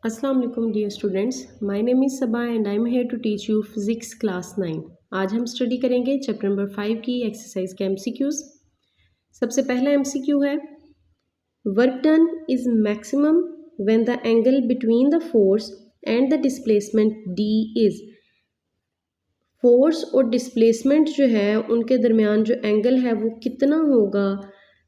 अस्सलाम वालेकुम dear students, my name is Saba and I am here to teach you physics class 9। आज हम study करेंगे चैप्टर नंबर 5 की एक्सरसाइज के एमसीक्यूज़। सबसे पहला एमसीक्यू है, work done is maximum when the angle between the force and the displacement D is. Force और displacement जो है उनके दरमियान जो एंगल है वो कितना होगा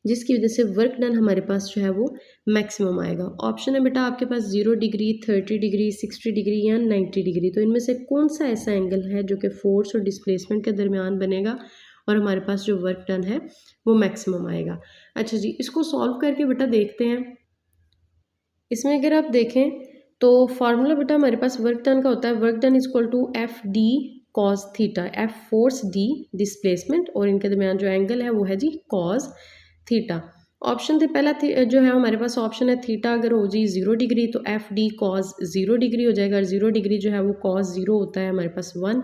जिसकी वजह से वर्क डन हमारे पास जो है वो मैक्सिमम आएगा। ऑप्शन है बेटा आपके पास 0 डिग्री, 30 डिग्री, 60 डिग्री या 90 डिग्री। तो इनमें से कौन सा ऐसा एंगल है जो कि फोर्स और डिस्प्लेसमेंट के दरमियान बनेगा और हमारे पास जो वर्क डन है वो मैक्सिमम आएगा। अच्छा जी, इसको सॉल्व करके बेटा देखते हैं। इसमें अगर आप देखें तो फार्मूला बेटा हमारे पास वर्क डन का होता है, work done is equal to F D cos theta. F force, D displacement और इनके दरमियान जो एंगल है वो है जी कॉज थीटा। ऑप्शन थे पहला जो है हमारे पास ऑप्शन है थीटा अगर हो जी 0 डिग्री तो एफ डी कॉज 0 डिग्री हो जाएगा, और 0 डिग्री जो है वो कॉज 0 होता है हमारे पास 1,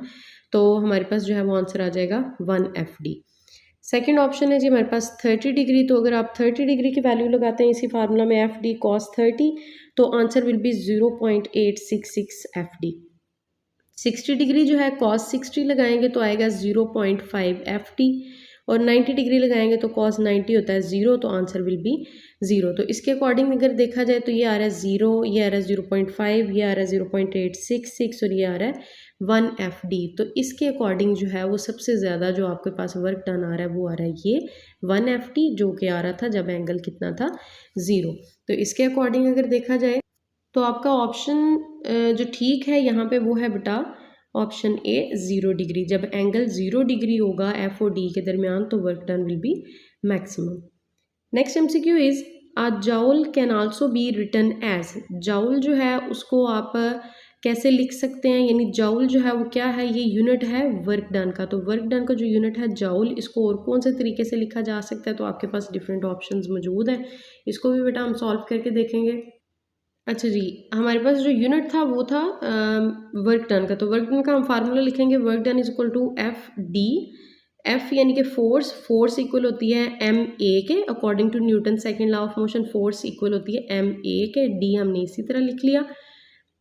तो हमारे पास जो है वो आंसर आ जाएगा 1 एफ डी। सेकेंड ऑप्शन है जी हमारे पास 30 डिग्री, तो अगर आप 30 डिग्री की वैल्यू लगाते हैं इसी फार्मूला में एफ डी कॉस 30, तो answer will B 0.866 F D. 60 degree जो है कॉस 60 लगाएंगे तो आएगा 0.5 एफ डी, और 90 डिग्री लगाएंगे तो कॉस 90 होता है 0, तो आंसर विल बी 0। तो इसके अकॉर्डिंग अगर देखा जाए तो ये आ रहा है 0, ये आ रहा है 0.5, ये आ रहा है 0.866 और ये आ रहा है 1 एफ डी। तो इसके अकॉर्डिंग जो है वो सबसे ज़्यादा जो आपके पास वर्क डन आ रहा है वो आ रहा है ये 1 एफ डी, जो कि आ रहा था जब एंगल कितना था 0। तो इसके अकॉर्डिंग अगर देखा जाए तो आपका ऑप्शन जो ठीक है यहाँ पे वो है बेटा ऑप्शन ए 0 डिग्री। जब एंगल 0 डिग्री होगा एफ और डी के दरमियान तो work done will be maximum. Next MCQ is a joule can also be written as. Joule जो है उसको आप कैसे लिख सकते हैं, यानी जाउल जो है वो क्या है, ये यूनिट है वर्क डन का। तो वर्क डन का जो यूनिट है जाउल, इसको और कौन से तरीके से लिखा जा सकता है, तो आपके पास डिफरेंट ऑप्शंस मौजूद हैं। इसको भी बेटा हम सॉल्व करके देखेंगे। अच्छा जी, हमारे पास जो यूनिट था वो था वर्क डन का। तो वर्क डन का हम फार्मूला लिखेंगे, work done is equal to F D. F यानी कि फोर्स, फोर्स इक्वल होती है एम ए के, according to Newton second law of motion force equal होती है एम ए के। डी हमने इसी तरह लिख लिया।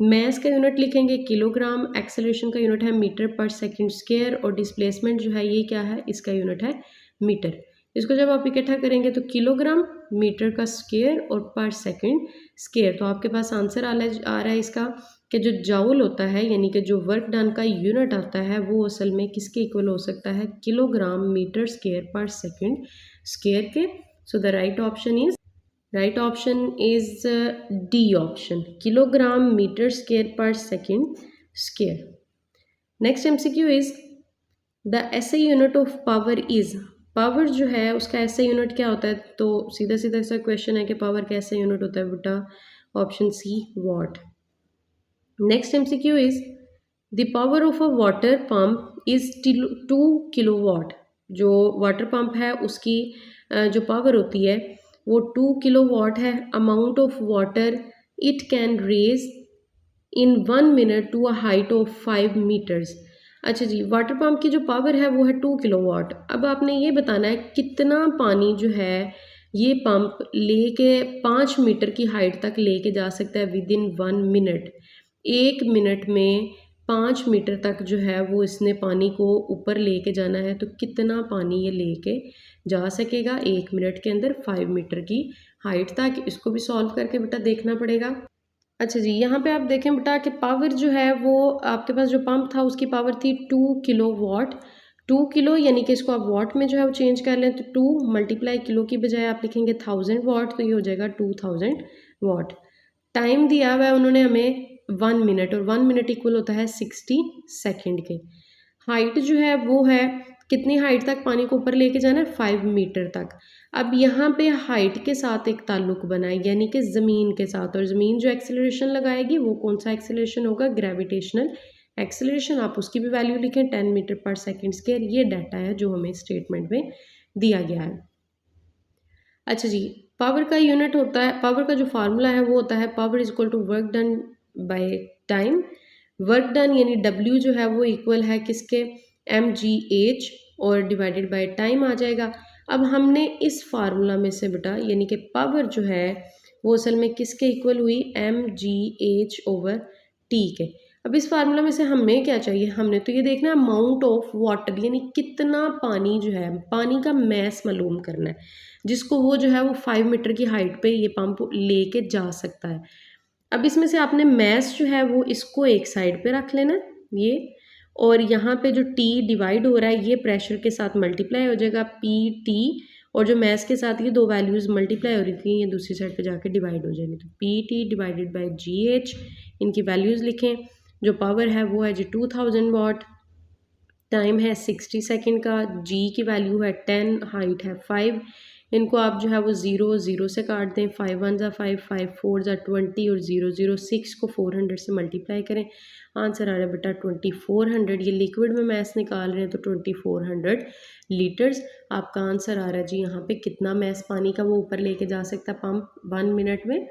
मैस का यूनिट लिखेंगे किलोग्राम, एक्सेलरेशन का यूनिट है मीटर पर सेकंड स्क्वायर, और डिस्प्लेसमेंट जो है ये क्या है, इसका यूनिट है मीटर। इसको जब आप इकट्ठा करेंगे तो किलोग्राम, मीटर का स्क्वायर और पर सेकंड स्क्वायर, तो आपके पास आंसर आ रहा है इसका कि जो जाउल होता है यानी कि जो वर्क डन का यूनिट आता है वो असल में किसके इक्वल हो सकता है, kilogram metre square per second square के। So the right option is D option, kilogram metre square per second square. Next MCQ is the SI unit of power is. Power जो है उसका एसआई यूनिट क्या होता है, तो सीधा सीधा सा क्वेश्चन है कि पावर का एसआई यूनिट होता है बेटा option see what. Next MCQ is the power of a water pump is 2 kilowatt. जो वाटर पंप है उसकी जो पावर होती है वो 2 किलोवाट है। Amount of water it can raise in 1 minute to a height of 5 metres. अच्छा जी, वाटर पंप की जो पावर है वो है 2 किलोवाट। अब आपने ये बताना है कितना पानी जो है ये पंप लेके 5 मीटर की हाइट तक लेके जा सकता है विद इन 1 मिनट। 1 मिनट में 5 मीटर तक जो है वो इसने पानी को ऊपर लेके जाना है, तो कितना पानी ये लेके जा सकेगा 1 मिनट के अंदर 5 मीटर की हाइट तक। इसको भी सॉल्व करके बेटा देखना पड़ेगा। अच्छा जी, यहाँ पे आप देखें बेटा कि पावर जो है वो आपके पास जो पंप था उसकी पावर थी 2 किलो वाट। 2 किलो यानी कि इसको आप वाट में जो है वो चेंज कर लें, तो 2 मल्टीप्लाई किलो की बजाय आप लिखेंगे 1000 वाट, तो ये हो जाएगा 2000 वाट। टाइम दिया हुआ है उन्होंने हमें 1 मिनट, और 1 मिनट इक्वल होता है 60 सेकेंड के। हाइट जो है वो है कितनी हाइट तक पानी को ऊपर लेके जाना है, 5 मीटर तक। अब यहाँ पे हाइट के साथ एक ताल्लुक बना है यानी कि ज़मीन के साथ, और ज़मीन जो एक्सेलरेशन लगाएगी वो कौन सा एक्सेलरेशन होगा, ग्रेविटेशनल एक्सेलरेशन। आप उसकी भी वैल्यू लिखें 10 मीटर पर सेकेंड स्क्वायर। ये डाटा है जो हमें स्टेटमेंट में दिया गया है। अच्छा जी, पावर का यूनिट होता है, पावर का जो फार्मूला है वो होता है power is equal to work done by time. Work done यानी W जो है वो इक्वल है किसके, mgh, और डिवाइडेड बाय टाइम आ जाएगा। अब हमने इस फार्मूला में से बेटा यानी कि पावर जो है वो असल में किसके इक्वल हुई, mgh/t के। अब इस फार्मूला में से हमें क्या चाहिए, हमने तो ये देखना है अमाउंट ऑफ वाटर, यानी कितना पानी जो है, पानी का मैस मालूम करना है, जिसको वो जो है वो 5 मीटर की हाइट पे ये पंप लेके जा सकता है। अब इसमें से आपने मैस जो है वो इसको एक साइड पे रख लेना ये, और यहाँ पे जो टी डिवाइड हो रहा है ये प्रेशर के साथ मल्टीप्लाई हो जाएगा पी टी, और जो मैस के साथ ये दो वैल्यूज़ मल्टीप्लाई हो रही थी ये दूसरी साइड पे जाके डिवाइड हो जाएंगी, तो P T divided by ji H, इनकी वैल्यूज़ लिखें। जो पावर है वो है जी 2000 वाट, टाइम है 60 सेकेंड का, जी की वैल्यू है 10, हाइट है 5। इनको आप जो है वो 0 0 से काट दें, 5 1 ज़ा 5, 5 4 ज़ा 20, और 0 0 6 को 400 से मल्टीप्लाई करें। आंसर आ रहा है बेटा 2400। ये लिक्विड में मैस निकाल रहे हैं तो 2400 लीटर्स आपका आंसर आ रहा है जी। यहाँ पे कितना मैस पानी का वो ऊपर लेके जा सकता है पंप 1 मिनट में।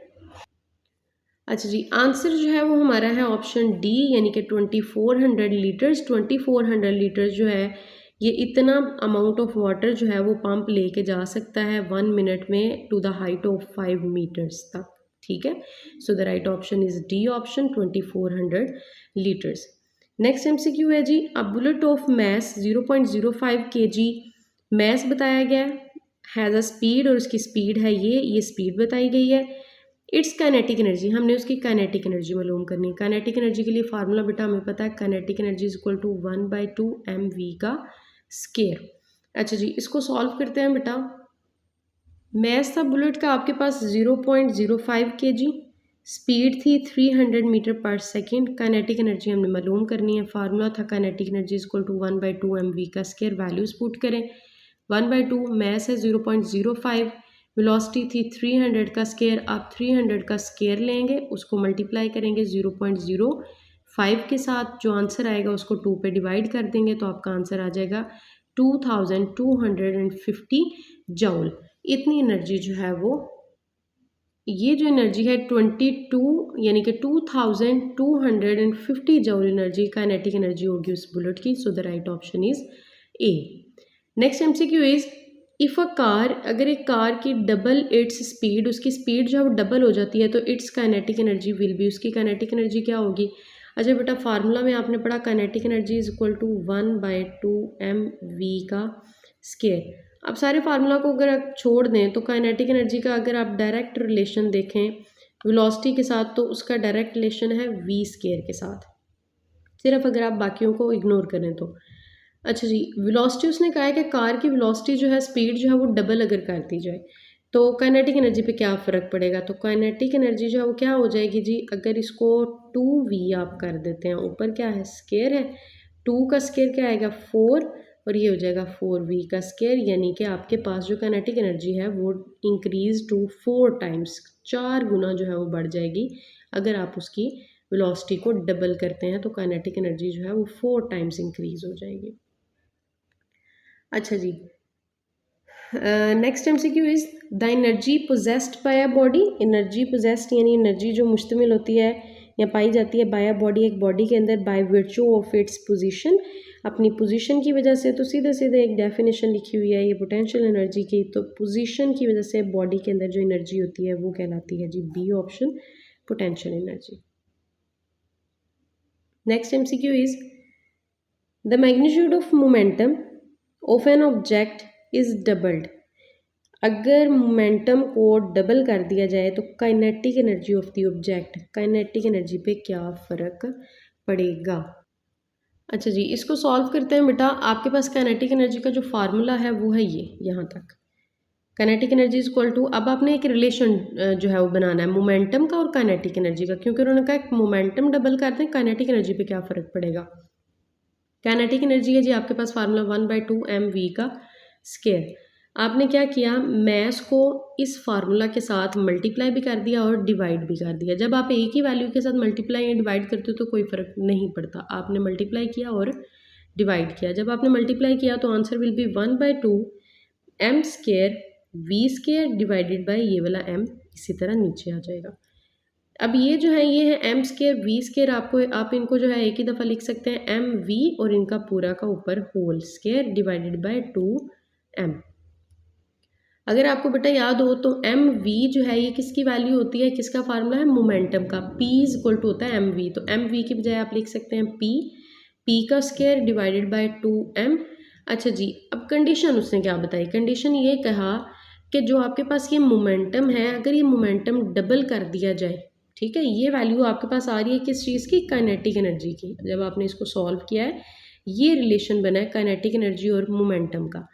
अच्छा जी, आंसर जो है वो हमारा है ऑप्शन डी, यानी कि 2400 लीटर्स। 2400 लीटर्स जो है ये इतना अमाउंट ऑफ वाटर जो है वो पंप लेके जा सकता है 1 मिनट में to the height of 5 metres तक। ठीक है, so the right option is D option, 2400 litres. Next MCQ है जी, a bullet of mass 0.05 kg mass बताया गया हैज़ अ स्पीड, और उसकी स्पीड है ये स्पीड बताई गई है। इट्स काइनेटिक एनर्जी, हमने उसकी काइनेटिक एनर्जी मालूम करनी है। काइनेटिक एनर्जी के लिए फार्मूला बेटा हमें पता है, kinetic energy is equal to 1/2 mv का स्केयर। अच्छा जी, इसको सॉल्व करते हैं बेटा। मैस था बुलेट का आपके पास 0.05 kg, स्पीड थी 300 मीटर पर सेकेंड, काइनेटिक एनर्जी हमने मालूम करनी है। फार्मूला था kinetic energy is equal to 1/2 mv का स्केयर। वैल्यूज पुट करें, 1/2 मैस है 0.05, वेलोसिटी थी 300 का स्केयर। आप 300 का स्केयर लेंगे, उसको मल्टीप्लाई करेंगे 0.05 के साथ, जो आंसर आएगा उसको 2 पे डिवाइड कर देंगे तो आपका आंसर आ जाएगा 2250 जूल। इतनी एनर्जी जो है वो, ये जो एनर्जी है 22 यानी कि 2250 जूल एनर्जी काइनेटिक एनर्जी होगी उस बुलेट की। So the right option is A. Next MCQ is, if a car, अगर एक कार की डबल इट्स स्पीड, उसकी स्पीड जो है वो डबल हो जाती है तो its kinetic energy will be, उसकी काइनेटिक एनर्जी क्या होगी। अच्छा बेटा, फार्मूला में आपने पढ़ा kinetic energy is equal to 1/2 mv का स्केयर। अब सारे फार्मूला को अगर आप छोड़ दें तो काइनेटिक एनर्जी का अगर आप डायरेक्ट रिलेशन देखें वेलोसिटी के साथ तो उसका डायरेक्ट रिलेशन है v स्केयर के साथ, सिर्फ अगर आप बाकियों को इग्नोर करें तो। अच्छा जी, वेलोसिटी उसने कहा है कि कार की वेलोसिटी जो है, स्पीड जो है वो डबल अगर कर दी जाए तो काइनेटिक एनर्जी पे क्या फ़र्क पड़ेगा। तो काइनेटिक एनर्जी जो है वो क्या हो जाएगी जी, अगर इसको 2v आप कर देते हैं, ऊपर क्या है स्केयर है, 2 का स्केयर क्या आएगा 4, और ये हो जाएगा 4v का स्केयर, यानी कि आपके पास जो काइनेटिक एनर्जी है वो इंक्रीज टू 4 टाइम्स, 4 गुना जो है वो बढ़ जाएगी। अगर आप उसकी वेलोसिटी को डबल करते हैं तो काइनेटिक एनर्जी जो है वो 4 टाइम्स इंक्रीज हो जाएगी। अच्छा जी, next MCQ is, the energy possessed by a body. Energy possessed यानी एनर्जी जो मुश्तमिल होती है या पाई जाती है बाय अ बॉडी, एक बॉडी के अंदर, by virtue of its position, अपनी पोजीशन की वजह से। तो सीधे सीधे एक डेफिनेशन लिखी हुई है ये पोटेंशियल एनर्जी की, तो पोजीशन की वजह से बॉडी के अंदर जो एनर्जी होती है वो कहलाती है जी B option, potential energy. Next MCQ is, the magnitude of momentum of an object is doubled. अगर मोमेंटम को डबल कर दिया जाए तो kinetic energy of the object, kinetic energy पे क्या फ़र्क पड़ेगा। अच्छा जी, इसको सॉल्व करते हैं बेटा। आपके पास काइनेटिक एनर्जी का जो फार्मूला है वो है ये यहाँ तक, kinetic energy is equal to, अब आपने एक रिलेशन जो है वो बनाना है मोमेंटम का और काइनेटिक एनर्जी का, क्योंकि उन्होंने कहा मोमेंटम डबल करते हैं, काइनेटिक एनर्जी पे क्या फ़र्क पड़ेगा। काइनेटिक एनर्जी है जी आपके पास फार्मूला 1/2 mv का स्केयर। आपने क्या किया, मैस को इस फार्मूला के साथ मल्टीप्लाई भी कर दिया और डिवाइड भी कर दिया। जब आप एक ही वैल्यू के साथ मल्टीप्लाई या डिवाइड करते हो तो कोई फ़र्क नहीं पड़ता, आपने मल्टीप्लाई किया और डिवाइड किया। जब आपने मल्टीप्लाई किया तो answer will B 1/2 m square v square divided by ये वाला m, इसी तरह नीचे आ जाएगा। अब ये जो है ये है एम स्केयर वी स्केयर, आपको आप इनको जो है एक ही दफ़ा लिख सकते हैं एम वी, और इनका पूरा का ऊपर whole square divided by 2m। अगर आपको बेटा याद हो तो एम वी जो है ये किसकी वैल्यू होती है, किसका फार्मूला है, मोमेंटम का। P इज इक्वल टू होता है एम वी, तो एम वी की बजाय आप लिख सकते हैं P का स्क्वायर डिवाइडेड बाय 2m। अच्छा जी, अब कंडीशन उसने क्या बताई, कंडीशन ये कहा कि जो आपके पास ये मोमेंटम है, अगर ये मोमेंटम डबल कर दिया जाए, ठीक है, ये वैल्यू आपके पास आ रही है किस चीज़ की, काइनेटिक एनर्जी की। जब आपने इसको सॉल्व किया है, ये रिलेशन बना है काइनेटिक एनर्जी और मोमेंटम का।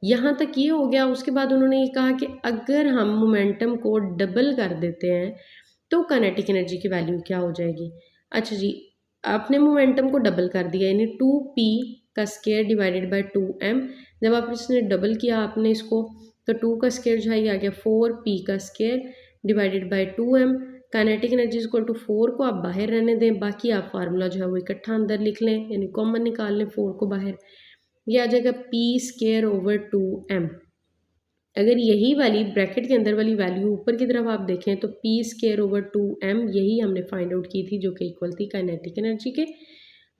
यहाँ तक ये हो गया। उसके बाद उन्होंने ये कहा कि अगर हम मोमेंटम को डबल कर देते हैं तो काइनेटिक एनर्जी की वैल्यू क्या हो जाएगी। अच्छा जी, आपने मोमेंटम को डबल कर दिया, यानी 2p का स्क्वायर डिवाइडेड बाय 2m। जब आप इसने डबल किया आपने इसको, तो 2 का स्क्वायर जो है ये आ गया 4p का square divided by 2m। Kinetic energy equal to 4 को आप बाहर रहने दें, बाकी आप फार्मूला जो है वो इकट्ठा अंदर लिख लें, यानी कॉमन निकाल लें 4 को बाहर। ये आ जाएगा p स्क्वायर ओवर 2m। अगर यही वाली ब्रैकेट के अंदर वाली वैल्यू ऊपर की तरफ आप देखें तो p स्क्वायर ओवर 2m यही हमने फाइंड आउट की थी, जो कि इक्वल थी काइनेटिक एनर्जी के।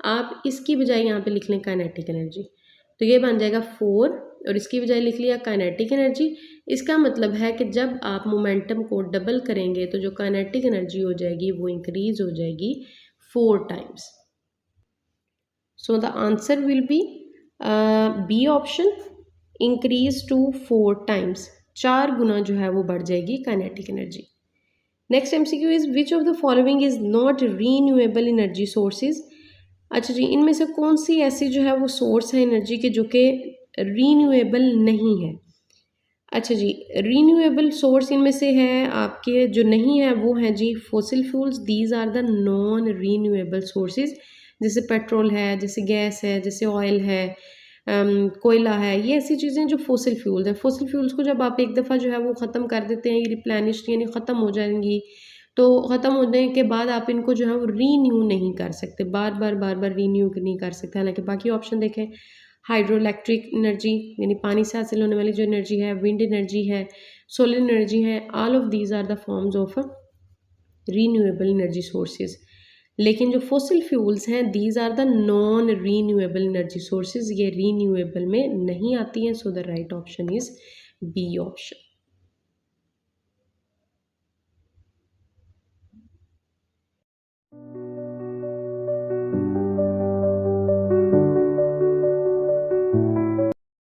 आप इसकी बजाय यहाँ पे लिख लें काइनेटिक एनर्जी, तो ये बन जाएगा 4 और इसकी बजाय लिख लिया काइनेटिक एनर्जी। इसका मतलब है कि जब आप मोमेंटम को डबल करेंगे तो जो काइनेटिक एनर्जी हो जाएगी वो इंक्रीज हो जाएगी 4 times. So the answer will be B option, increase to 4 times, 4 गुना जो है वो बढ़ जाएगी kinetic energy. Next MCQ is which of the following is not renewable energy sources. अच्छा जी, इनमें से कौन सी ऐसी जो है वो सोर्स है एनर्जी के जो कि रीन्यूएबल नहीं है। अच्छा जी, रीन्यूएबल सोर्स इनमें से है आपके जो नहीं है वो है जी fossil fuels, these are the non renewable sources. जैसे पेट्रोल है, जैसे गैस है, जैसे ऑयल है, कोयला है, ये ऐसी चीज़ें जो फॉसिल फ्यूल्स हैं। फॉसिल फ्यूल्स को जब आप एक दफ़ा जो है वो ख़त्म कर देते हैं, ये रिप्लेनिश यानी ख़त्म हो जाएंगी, तो ख़त्म होने के बाद आप इनको जो है वो रीन्यू नहीं कर सकते, बार बार रीन्यू नहीं कर सकते। हालांकि बाकी ऑप्शन देखें, हाइड्रो इलेक्ट्रिक एनर्जी यानी पानी से हासिल होने वाली जो एनर्जी है, विंड एनर्जी है, सोलर एनर्जी है, all of these are the forms of renewable energy sources. लेकिन जो फॉसिल फ्यूल्स हैं these are the non renewable energy sources, ये रीन्यूएबल में नहीं आती हैं। So the right option is B option.